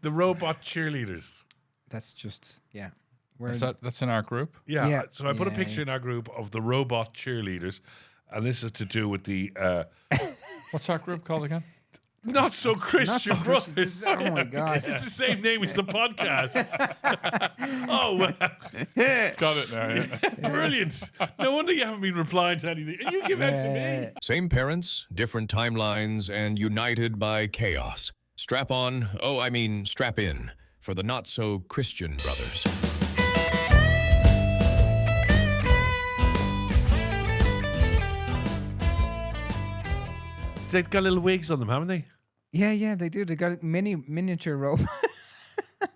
The robot cheerleaders. That's just That's in our group. Yeah. So I put a picture in our group of the robot cheerleaders, and this is to do with the What's our group called again? Not So Christian Brothers. Oh my God. It's the same name as the podcast. Oh, well. Got it now. Yeah. Brilliant. No wonder you haven't been replying to anything. And you give out to me. Same parents, different timelines, and united by chaos. Strap on, strap in, for the Not So Christian Brothers. They've got little wigs on them, haven't they? Yeah, they do. They got miniature rope.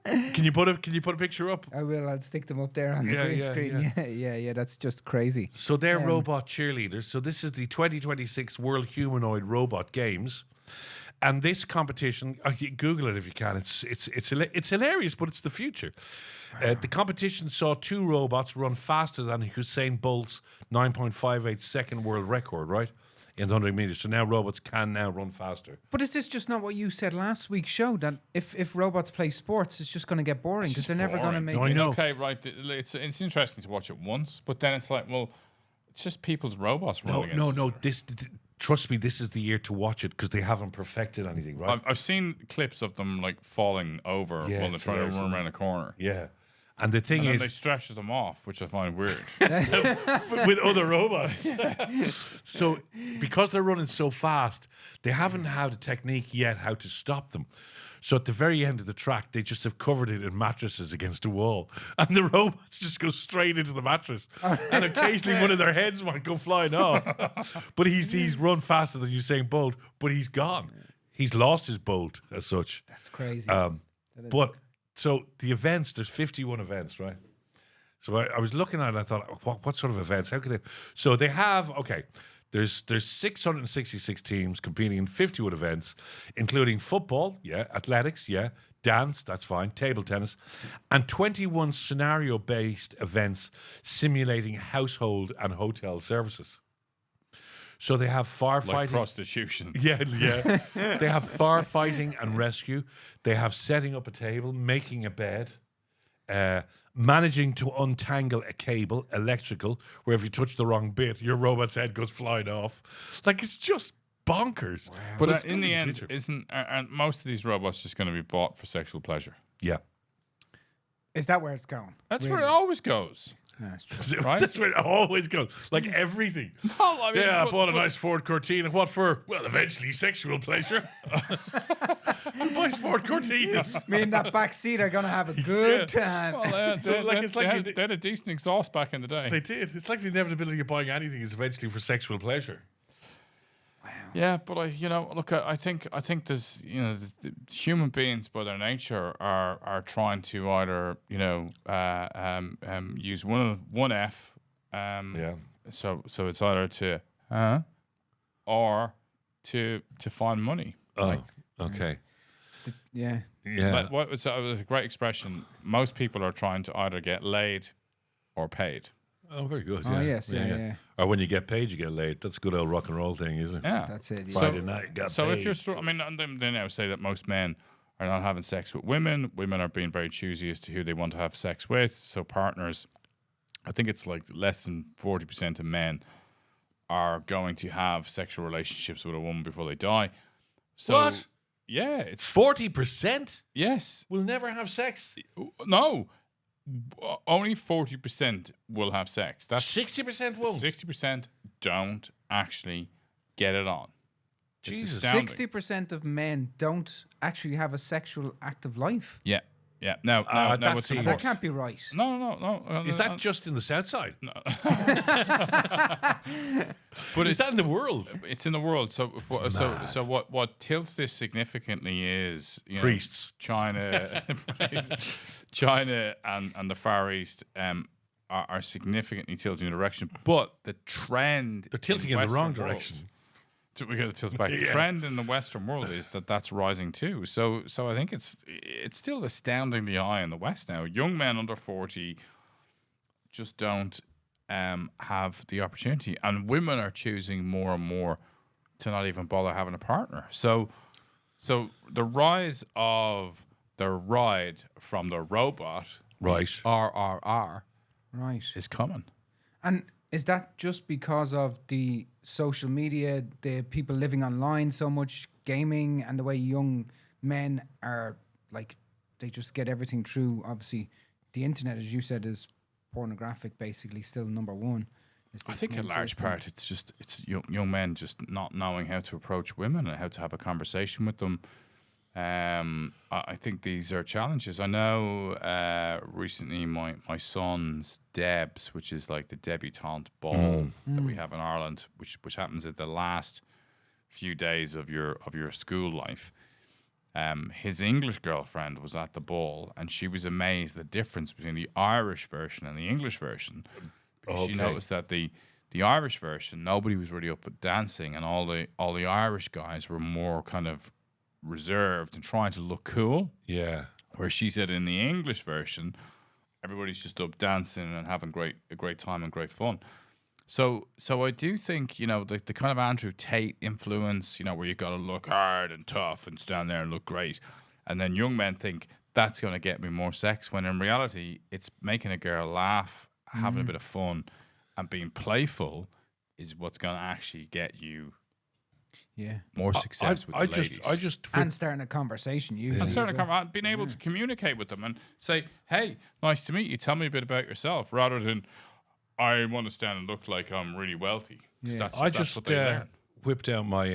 Can you put a picture up? I will. I'll stick them up there on the green screen. Yeah. That's just crazy. So they're robot cheerleaders. So this is the 2026 World Humanoid Robot Games. And this competition, Google it if you can. It's hilarious, but it's the future. The competition saw 2 robots run faster than Usain Bolt's 9.58 second world record, right? In the 100 meters. So now robots can now run faster. But is this just not what you said last week's show? That if robots play sports, it's just going to get boring because they're never going to make I it. know. Okay, right. It's interesting to watch it once, but then it's like, well, it's just people's robots running. No. Trust me, this is the year to watch it because they haven't perfected anything, right? I've seen clips of them like falling over while they're trying to run around a corner. Yeah. And the thing And is, then they stretch them off, which I find weird. with other robots. So because they're running so fast, they haven't had a technique yet how to stop them. So at the very end of the track, they just have covered it in mattresses against a wall. And the robots just go straight into the mattress. And occasionally one of their heads might go flying off. But he's run faster than Usain Bolt, but he's gone. He's lost his bolt as such. That's crazy. So the events, there's 51 events, right? So I was looking at it and I thought, what sort of events? How could they? So they have, there's 666 teams competing in 51 events, including football, athletics, dance, that's fine, table tennis, and 21 scenario-based events simulating household and hotel services. So they have firefighting. Like prostitution. Yeah. They have firefighting and rescue. They have setting up a table, making a bed, managing to untangle a cable, electrical, where if you touch the wrong bit, your robot's head goes flying off. Like, it's just bonkers. Wow. But in the end, aren't most of these robots just going to be bought for sexual pleasure? Yeah. Is that where it's going? That's where it always goes. That's true. Right? That's where it always goes. Like everything. Well, I mean, I bought a nice Ford Cortina. What for? Well, eventually sexual pleasure. Nice Ford Cortinas. Me and that back seat are going to have a good time. Well, they had a decent exhaust back in the day. They did. It's like the inevitability of buying anything is eventually for sexual pleasure. Yeah, but I think there's the human beings by their nature are trying to either use one F so it's either to or to find money. Oh, okay. Yeah. But it's a great expression. Most people are trying to either get laid or paid. Oh, very good. Oh, yes, yeah. Or when you get paid, you get laid. That's a good old rock and roll thing, isn't it? Yeah, that's it. Yeah. Friday night, got paid. If you're, they now say that most men are not having sex with women. Women are being very choosy as to who they want to have sex with. So partners, I think it's like less than 40% of men are going to have sexual relationships with a woman before they die. So, what? Yeah, it's 40%. Yes, will never have sex. No. Only 40% will have sex. That's 60% won't. 60% don't actually get it on. Jesus. 60% of men don't actually have a sexual active life. Yeah. Now what's important? That can't be right. No. Is that just in the South Side? No. But is that in the world? It's in the world. So what tilts this significantly is priests, China, China and the Far East are significantly tilting in a direction. But the trend, they're tilting in the wrong direction. So we got to tilt back. The trend in the Western world is that's rising too. So I think it's still astoundingly high in the West now. Young men under 40 just don't have the opportunity, and women are choosing more and more to not even bother having a partner. So the rise of the ride from the robot, Right. RRR, Right. is coming. And is that just because of the social media, the people living online so much, gaming, and the way young men are like, they just get everything through? Obviously, the internet, as you said, is pornographic, basically still number one. Is I the think in main large system. part it's young men just not knowing how to approach women and how to have a conversation with them. I think these are challenges. I know recently my son's Debs, which is like the debutante ball that we have in Ireland, which happens at the last few days of your school life. His English girlfriend was at the ball, and she was amazed the difference between the Irish version and the English version. Because she noticed that the Irish version, nobody was really up at dancing, and all the Irish guys were more kind of reserved and trying to look cool. Yeah. Where she said in the English version, everybody's just up dancing and having a great time and great fun. So I do think, the kind of Andrew Tate influence, where you got to look hard and tough and stand there and look great. And then young men think that's going to get me more sex, when in reality, it's making a girl laugh, having a bit of fun, and being playful is what's going to actually get you more success with the ladies. And starting a conversation, usually. And starting being able to communicate with them and say, hey, nice to meet you. Tell me a bit about yourself, rather than, I want to stand and look like I'm really wealthy. That's what they learn. Whipped out my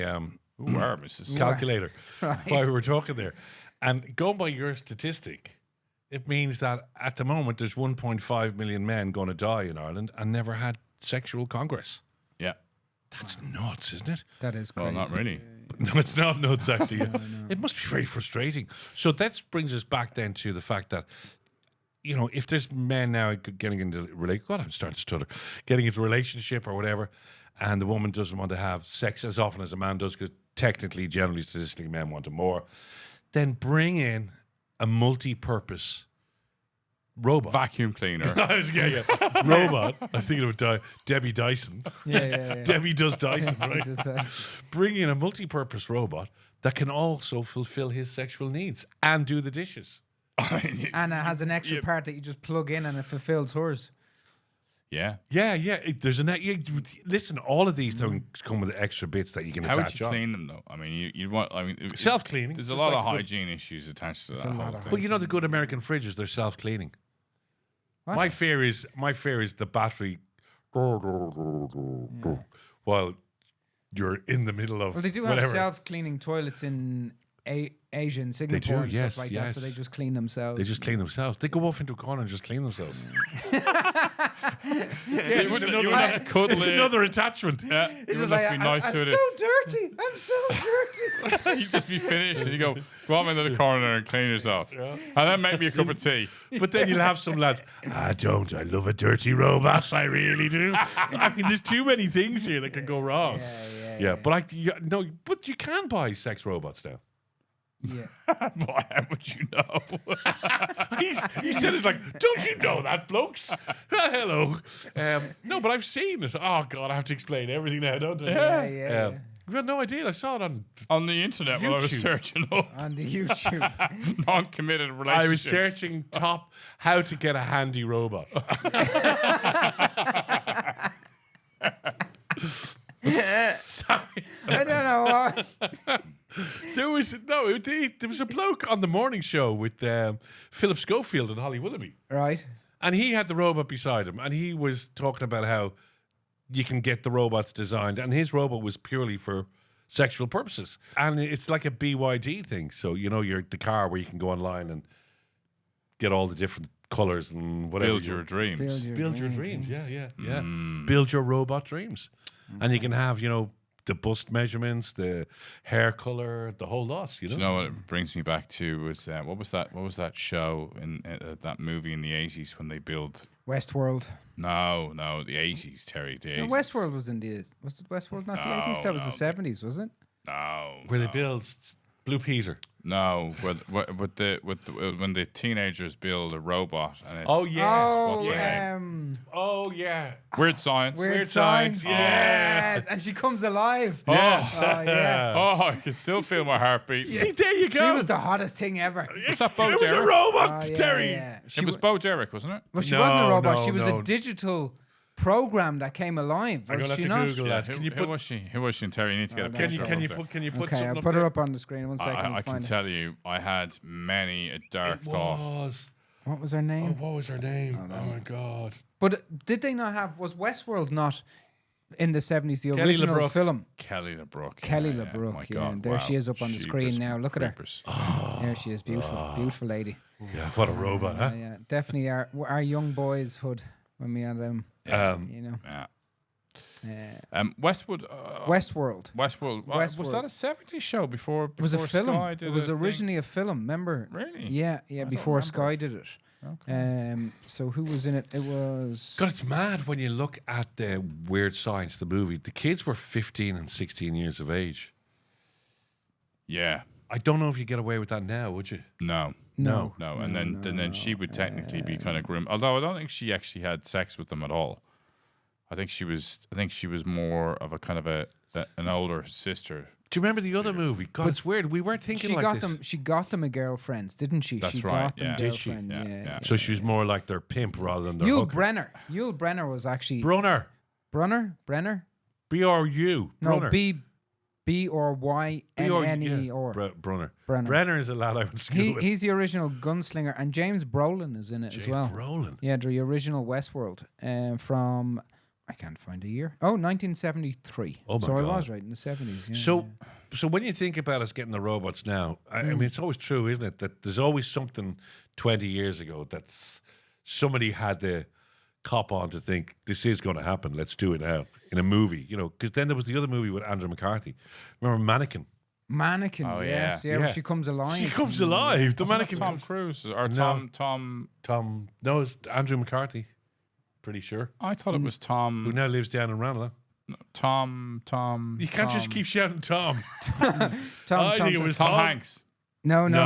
Mrs. calculator Right. while we were talking there. And going by your statistic, it means that at the moment there's 1.5 million men going to die in Ireland and never had sexual congress. Yeah. That's nuts, isn't it? That is Well, crazy. not really. No, it's not nuts, actually. It must be very frustrating. So that brings us back then to the fact that, if there's men now getting into getting into a relationship or whatever, and the woman doesn't want to have sex as often as a man does, because technically, generally, statistically, men want it more, then bring in a multi-purpose robot. Vacuum cleaner. Robot. I was thinking of Debbie Dyson. Yeah. Debbie does Dyson, right? Just, Bring in a multi-purpose robot that can also fulfill his sexual needs and do the dishes. and it has an extra part that you just plug in and it fulfills hers. Yeah. Yeah. There's listen, all of these things come with extra bits that you can How would attach you on. clean them though? I mean, you want. I mean, Self-cleaning. There's a Just lot like of the good- hygiene issues attached to that. a lot whole of thing. But the good American fridges, they're self-cleaning. What? My fear is the battery while you're in the middle of Well, they do whatever. have self-cleaning toilets in Asia and Singapore and yes, stuff like that, so yes. they just clean themselves. They just clean themselves. They go off into a corner and just clean themselves. So you wouldn't have to cuddle It's it. another attachment. Yeah, you wouldn't have to be nice I'm to so it. dirty. I'm so dirty. You'd just be finished and you go on into the corner and clean yourself. And then make me a cup of tea. But then you'll have some lads, I love a dirty robot, I really do. I mean, there's too many things here that can go wrong. Yeah, but but you can buy sex robots now. Yeah. Boy, how would you know? He said it's like, don't you know that, blokes? Hello. No, but I've seen it. Oh, God, I have to explain everything now, don't I? Yeah. We had no idea. I saw it On the internet when I was YouTube. searching up On the YouTube. non-committed relationships. I was searching top how to get a handy robot. Sorry. I don't know why. There was a bloke on the morning show with Philip Schofield and Holly Willoughby, Right. and he had the robot beside him, and he was talking about how you can get the robots designed, and his robot was purely for sexual purposes, and it's like a BYD thing. So you're the car where you can go online and get all the different colors and whatever. Build your dreams. Build your dreams. Yeah. Build your robot dreams, and you can have the bust measurements, the hair color, the whole lot. Do you know what it brings me back to was what was that show in that movie in the 80s when they build Westworld. No, the 80s, Terry. The 80s. Westworld was it Westworld not the 80s? That was the 70s, was it? No. Where they build Blue Peter. No, with the when the teenagers build a robot and it's Oh, yes. Oh, What's her name? Oh, yeah. Weird Science. Weird Science, Science. yeah. Yes. And she comes alive. Yeah. Oh, yeah. Oh, I can still feel my heart beating. See, there you go. She was the hottest thing ever. Was that Bo It was a Derek? robot, Oh, yeah, Terry. yeah. It was Bo Derek, wasn't it? Well, she No, wasn't a robot. no, She was no. a digital program that came alive. I'm Was gonna she have to not? Google Yeah, that. who was she? Who was she? And Terry, you need to get a no, picture. Can you of her. put Okay, something I'll up put her there? up on the screen. One second. I I'll can find tell you, I had many a dark thought. Was. it. What was her name? What was her name? Oh, my God. But did they not have? Was Westworld not in the 70s? The Kelly original LeBrook. film. Kelly LeBrook. Kelly yeah, LeBrook, my yeah, God, and there she is up on the Jeepers screen now. Look at her. creepers. There she is, beautiful, beautiful lady. Yeah, what a robot, huh? Yeah, definitely our young boys' hood when we had them. You know, Yeah. Westworld. Westworld. Was Westworld. that a 70s show before? It was a before film. Sky did It was a thing? originally a film. Remember? Really? Yeah, before remember. Sky did it. Okay. So who was in it? It was. God, it's mad when you look at the Weird Science, the movie. The kids were 15 and 16 years of age. Yeah. I don't know if you get away with that now, would you? No. No. And then she would technically be kind of grim. Although I don't think she actually had sex with them at all. I think she was more of a kind of an older sister. Do you remember the other movie? God, it's weird. We weren't thinking She like got this. them. She got them a girlfriend, didn't she? That's she right, got them yeah. Did she? girlfriend. Yeah, yeah. So she was more like their pimp rather than their Yul hooker. Brenner. Yul Brenner was actually Brunner. Brenner. B-R-U. No, Brunner. B or Y N N E or. Brunner. Brenner. Brenner is a lad I went to school with. He's the original gunslinger, and James Brolin is in it as well. Brolin. Yeah, the original Westworld from. I can't find a year. Oh, 1973. Oh my so I God. was right in the 70s. Yeah, So when you think about us getting the robots now, I mean, it's always true, isn't it? That there's always something 20 years ago that's somebody had the cop on to think this is going to happen. Let's do it now in a movie, you know, because then there was the other movie with Andrew McCarthy. Remember Mannequin? Mannequin. Oh, yes, yeah. yeah. Where Yeah. she comes alive. She comes alive. The Wasn't mannequin. that Tom Cruise or No. Tom. No, it's Andrew McCarthy. Pretty sure. I thought it was Who Tom. now lives down in Ranelagh. Tom. You can't just keep shouting Tom. Tom, think it was Tom Tom. Hanks. No. No.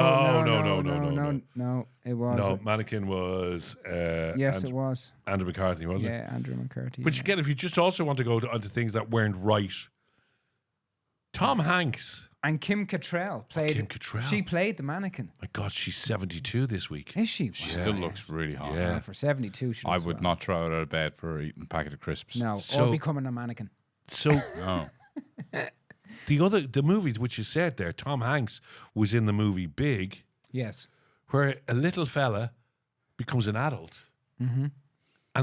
It was. No, Mannequin was. Yes, it was. Andrew McCarthy, wasn't it? Yeah, Andrew McCarthy. Which again, if you just also want to go onto things that weren't right, Tom Hanks. And Kim Cattrall played. Kim Cattrall. She played the mannequin. My God, she's 72 this week. Is she? She still looks really hot. Yeah. For 72, she I looks would well. not throw her out of bed for eating a packet of crisps. No, So- or becoming a mannequin. So No. the movies which you said there, Tom Hanks was in the movie Big, Yes. where a little fella becomes an adult and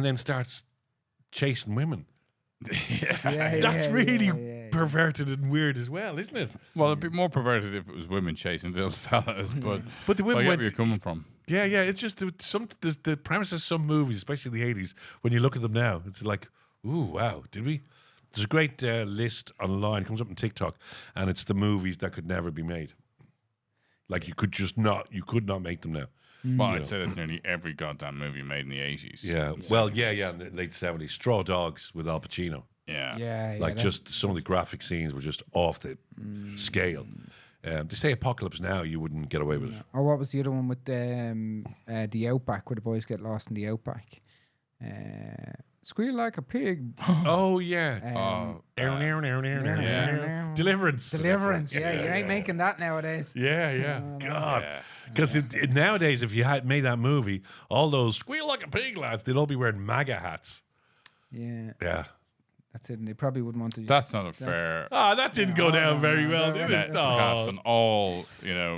then starts chasing women. That's really perverted and weird as well, isn't it? Well, it'd be more perverted if it was women chasing those fellas, but the women I get went. where you're coming from. Yeah. It's just the premise of some movies, especially the 80s. When you look at them now, it's like, ooh, wow, did we? There's a great list online, comes up on TikTok, and it's the movies that could never be made. Like you could not make them now. Well, I'd say that's nearly every goddamn movie made in the 80s. Yeah, well, in the late 70s, Straw Dogs with Al Pacino. Yeah. Yeah. Like that's- just some of the graphic scenes were just off the scale. They say Apocalypse Now, you wouldn't get away with it. Or what was the other one with the Outback, where the boys get lost in the Outback? Squeal like a pig. Oh yeah. Yeah. Deliverance. Deliverance. Yeah, you ain't making that nowadays. Yeah. God. Yeah. Because nowadays, if you had made that movie, all those squeal like a pig lads, they'd all be wearing MAGA hats. Yeah, Yeah. that's it. And they probably wouldn't want to. That's not a fair Ah, that didn't go down very well, did it? cast Oh. on all,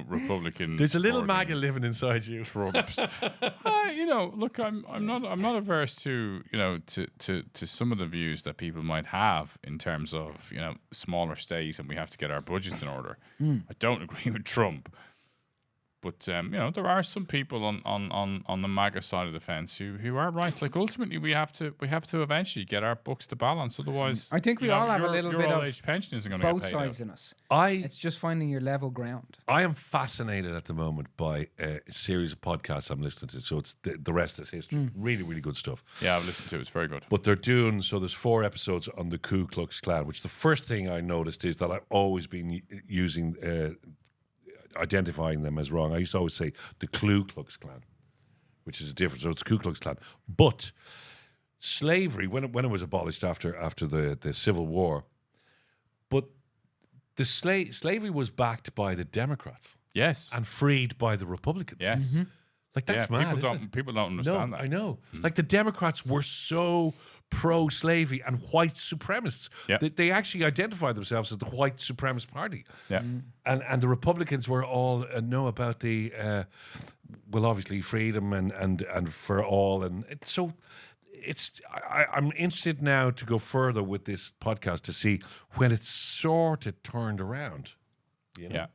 Republican. There's a little supporting MAGA living inside you. Tropes. Look, I'm not averse to to some of the views that people might have in terms of smaller state and we have to get our budgets in order. I don't agree with Trump, but there are some people on the MAGA side of the fence who are right. Like ultimately, we have to eventually get our books to balance. Otherwise, I think we all have a little your bit old of age pension isn't going to get both paid sides out. in us. I It's just finding your level ground. am fascinated at the moment by a series of podcasts I'm listening to. So it's the rest is history. Really, really good stuff. Yeah, I've listened to it. It's very good. But they're doing, so there's 4 episodes on the Ku Klux Klan, which the first thing I noticed is that I've always been using, identifying them as wrong. I used to always say the Ku Klux Klan, which is a difference. So it's Ku Klux Klan. But slavery, when it was abolished after the Civil War, but the slavery was backed by the Democrats Yes. and freed by the Republicans. Yes. Like, that's mad, isn't it? People don't understand No, that. I know. Like, the Democrats were so pro-slavery and white supremacists. Yeah. They actually identified themselves as the white supremacist party. Yeah. And the Republicans were all about the well, obviously freedom and for all, and I'm interested now to go further with this podcast to see when it's sort of turned around. You know?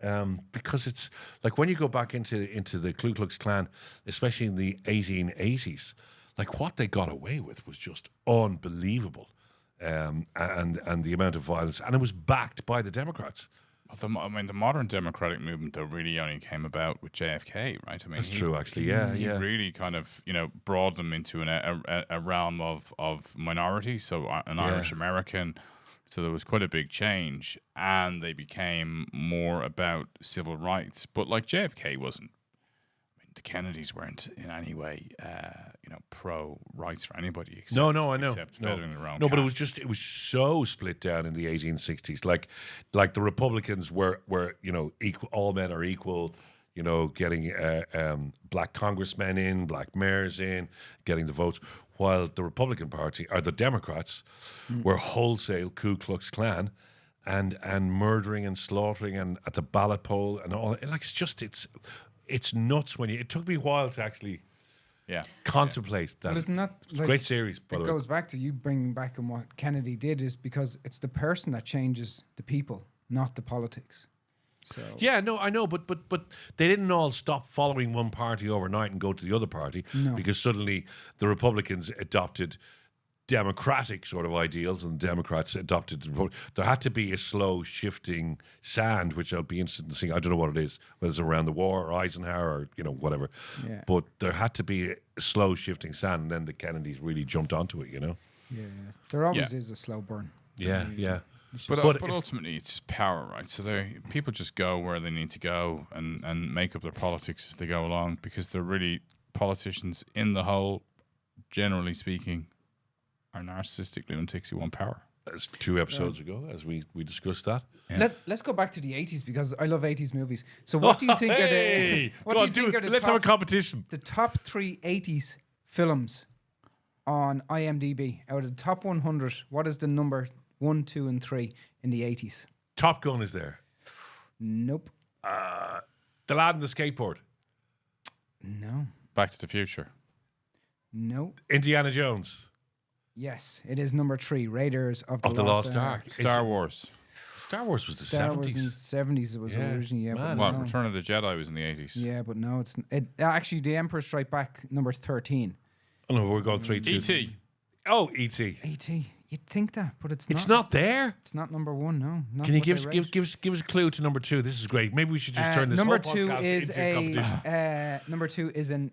Yeah. Because it's like when you go back into the Ku Klux Klan, especially in the 1880s, like what they got away with was just unbelievable, and the amount of violence, and it was backed by the Democrats. The modern democratic movement though really only came about with JFK, right? I mean, That's true, actually. Yeah, he yeah. really kind of brought them into a realm of minorities, so an Irish American. So there was quite a big change, and they became more about civil rights. But like JFK wasn't. I mean, the Kennedys weren't in any way, pro rights for anybody. Except, No, I know. Except feathering their own No, but cap. it was so split down in the 1860s. Like the Republicans were equal, all men are equal. Getting black congressmen in, black mayors in, getting the votes, while the Republican Party or the Democrats were wholesale Ku Klux Klan and murdering and slaughtering and at the ballot poll and all. Like it's nuts when it took me a while to actually contemplate that. But isn't that It's a great series, by It the way. goes back to you bringing back on what Kennedy did is because it's the person that changes the people, not the politics. So Yeah, no, I know, but they didn't all stop following one party overnight and go to the other party because suddenly the Republicans adopted democratic sort of ideals and the Democrats adopted the Republic. There had to be a slow shifting sand, which I'll be interested in seeing. I don't know what it is, whether it's around the war or Eisenhower or whatever. Yeah. But there had to be a slow shifting sand, and then the Kennedys really jumped onto it. yeah. There always is a slow burn. Yeah, yeah. But But if- ultimately, it's just power, right? So people just go where they need to go and make up their politics as they go along because they're really politicians in the whole, generally speaking, are narcissistic lunatics who want power. That's 2 episodes ago, as we discussed that. Let's go back to the 80s because I love 80s movies. So what do you think are the Let's have a competition. the top 3 80s films on IMDb out of the top 100? What is the number 1, 2, and 3 in the 80s? Top Gun is there. Nope. The Lad in the Skateboard. No. Back to the Future. No. Indiana Jones. Yes, it is number 3. Raiders of the, Of the Lost Ark. Star Wars. Star Wars was the Star Wars in the 70s. 70s it was Yeah, originally. Yeah, man. but Well, no. Return of the Jedi was in the 80s. Yeah, but no, actually The Emperor Strike Back number 13. Oh no, we're going 3, 2. E.T. Oh, E.T. E.T. You'd think that, but it's It's not. not there. It's not number 1. No. Not Can you what give they us rate. give us a clue to number 2? This is great. Maybe we should just turn this number whole 2 podcast is into a competition. number 2 is an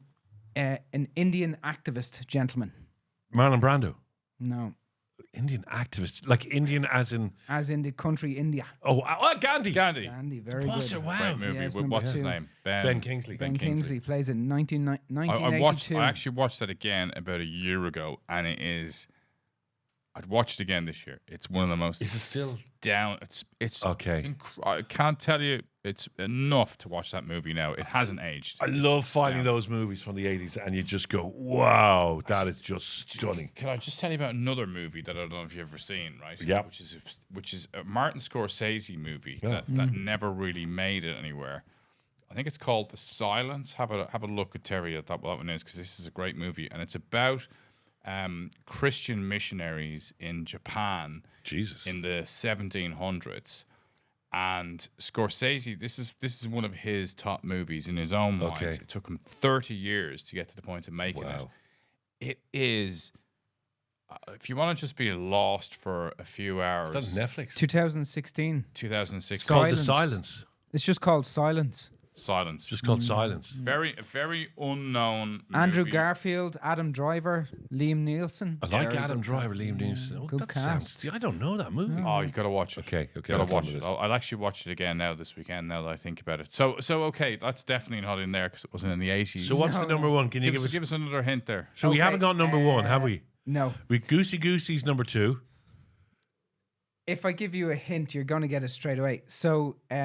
Indian activist gentleman. Marlon Brando. No, Indian activist, like Indian as in the country India. Gandhi. Gandhi. Andy, very Was good. it? Wow. Great movie. Yeah, it's With- number what's his 2. name? Ben Kingsley. Ben Kingsley plays it in 1982. I actually watched that again about a year ago, and I'd watched it again this year. It's one of the most. Is it still- down? It's Okay. I can't tell you. It's enough to watch that movie now. It hasn't aged. I It's love finding down. those movies from the 80s and you just go, wow, that is just stunning. Can I just tell you about another movie that I don't know if you've ever seen, right? Yeah. Which is a Martin Scorsese movie that never really made it anywhere. I think it's called The Silence. Have a look at Terry at that one is because this is a great movie and it's about Christian missionaries in Japan Jesus. in the 1700s. And Scorsese, this is one of his top movies in his own mind. Okay. It took him 30 years to get to the point of making Wow. it. It is, if you want to just be lost for a few hours, Is that Netflix? 2016. 2006. It's called The Silence. Silence. It's just called Silence. Silence. Just called Silence. Very unknown. Andrew movie. Garfield, Adam Driver, Liam Neeson. I like Very Adam good Driver, cast. Liam Neeson. Oh, Good that sounds. cast. See, I don't know that movie. Oh, you gotta watch it. Okay, Gotta that's on watch the it. list. I'll actually watch it again now this weekend. Now that I think about it. So okay, that's definitely not in there because it wasn't in the 80s. So what's the number one? Can you give us another hint there? So we Okay, haven't got number one, have we? No. We Goosey Goosey's number 2. If I give you a hint, you're going to get it straight away. So, Do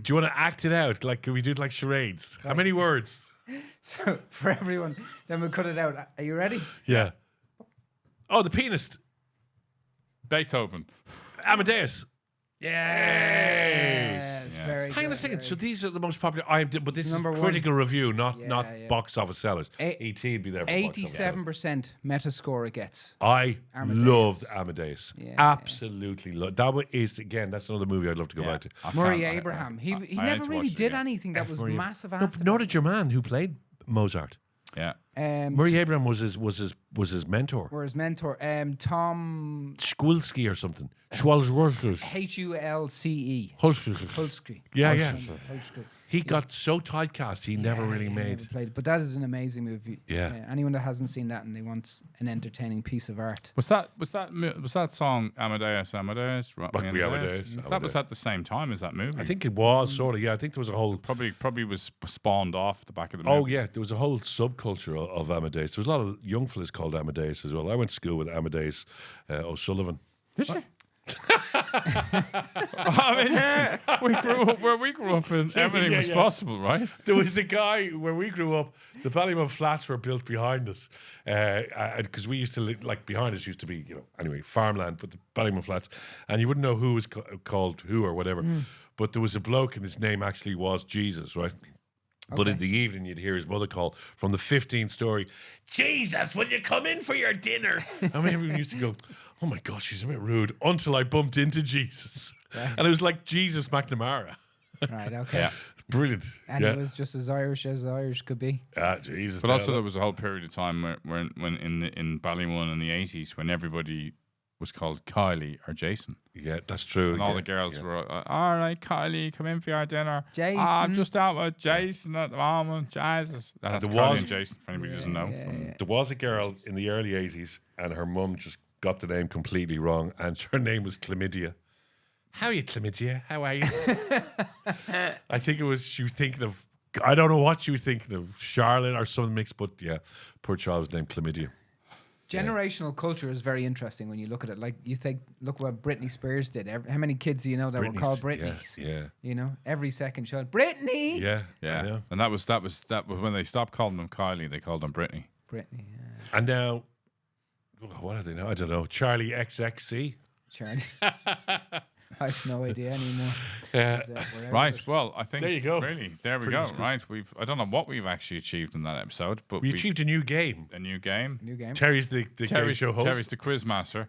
you want to act it out? Like, can we do it like charades? How many words? so for everyone, then we'll cut it out. Are you ready? Yeah. Oh, the pianist. Beethoven. Amadeus. Yes. Yes. Very Hang on a good, second. very So these are the most popular. But this Number is one. critical review, not Yeah. box office sellers. A- E.T. would be there for box office sellers. 87% Metascore it gets. I Amadeus. loved Amadeus. Yeah. Absolutely loved. That is again. That's another movie I'd love to go back to. Murray Abraham. He I need never to really watch it did again. anything that was Murray- massive No, after nor that. did your man who played Mozart. Yeah. Murray Abraham was his mentor. Or his mentor, Tom Schwulski or something. Schwalzwurzel. Hulce. Hulski. Hulsky. Yeah, yeah. Hulsky. He got so typecast, he never really He made. never played, but that is an amazing movie. Yeah. Anyone that hasn't seen that and they want an entertaining piece of art. Was that song Amadeus? Rock Rock Me Amadeus, That was Amadeus. at the same time as that movie. I think it was sort of. Yeah, I think there was a whole. probably was spawned off the back of the movie. Oh yeah, there was a whole subculture of Amadeus. There was a lot of young fellas called Amadeus as well. I went to school with Amadeus O'Sullivan. Did you? I mean, listen, we grew up where we grew up, and everything was possible, right? There was a guy where we grew up. The Ballymount Flats were built behind us, because we used to like behind us used to be anyway farmland, but the Ballymount Flats, and you wouldn't know who was called who or whatever. But there was a bloke, and his name actually was Jesus, right? But in the evening, you'd hear his mother call from the 15th story, Jesus, will you come in for your dinner? I mean, everyone used to go, oh my God, she's a bit rude, until I bumped into Jesus. And it was like Jesus McNamara. Right, okay. Yeah. It's brilliant. And he was just as Irish could be. Jesus. But also, there was a whole period of time when in Ballymun in the 80s when everybody was called Kylie or Jason. Yeah, that's true. And all the girls were, all right, Kylie, come in for your dinner. Jason. I'm just out with Jason at the moment. Jesus. That's there Kylie was- and Jason, if anybody doesn't know. There was a girl in the early 80s, and her mum just got the name completely wrong, and her name was Chlamydia. How are you, Chlamydia? How are you? I think she was thinking of, I don't know what she was thinking of, Charlotte or something mixed, but yeah, poor child was named Chlamydia. Generational culture is very interesting when you look at it. Like look what Britney Spears did. How many kids do you know that were called Britneys? Yeah. You know, every second child, Britney. Yeah. Yeah. And that was when they stopped calling them Kylie, they called them Britney. Britney. Yeah. And now, what are they now? I don't know. Charlie XXC. Charlie. I have no idea anymore. Yeah. Right. Well, I think There you go. Really, there we Pretty go. much good. Right. I don't know what we've actually achieved in that episode, but We achieved a new game. a new game. New game. Terry's the game show host. Terry's the quiz master.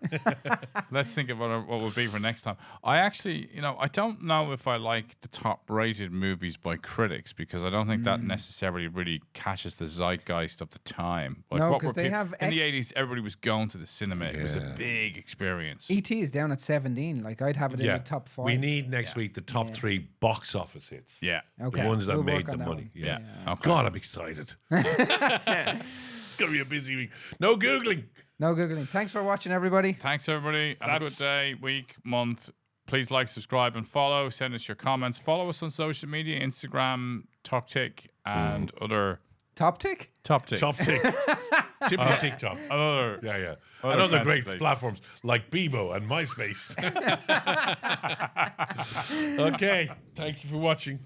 Let's think of what will be for next time. I actually, I don't know if I like the top rated movies by critics because I don't think that necessarily really catches the zeitgeist of the time. Like, No, what 'cause were they have in the 80s, everybody was going to the cinema. It was a Yeah. big experience. E.T. is down at 17. Like I'd have it in the top 5. We need next week the top 3 box office hits. Yeah. Okay. The ones that We'll made work the on that money. one. Yeah. Okay. God, I'm excited. It's going to be a busy week. No Googling. No Googling. Thanks for watching, everybody. Thanks, everybody. Have a good That's- day, week, month. Please like, subscribe, and follow. Send us your comments. Follow us on social media, Instagram, TalkTick, and other Top tick? TopTick. Top tick. Typical TikTok. Other Yeah. Other And other fancy great places. platforms like Bebo and MySpace. Okay. Thank you for watching.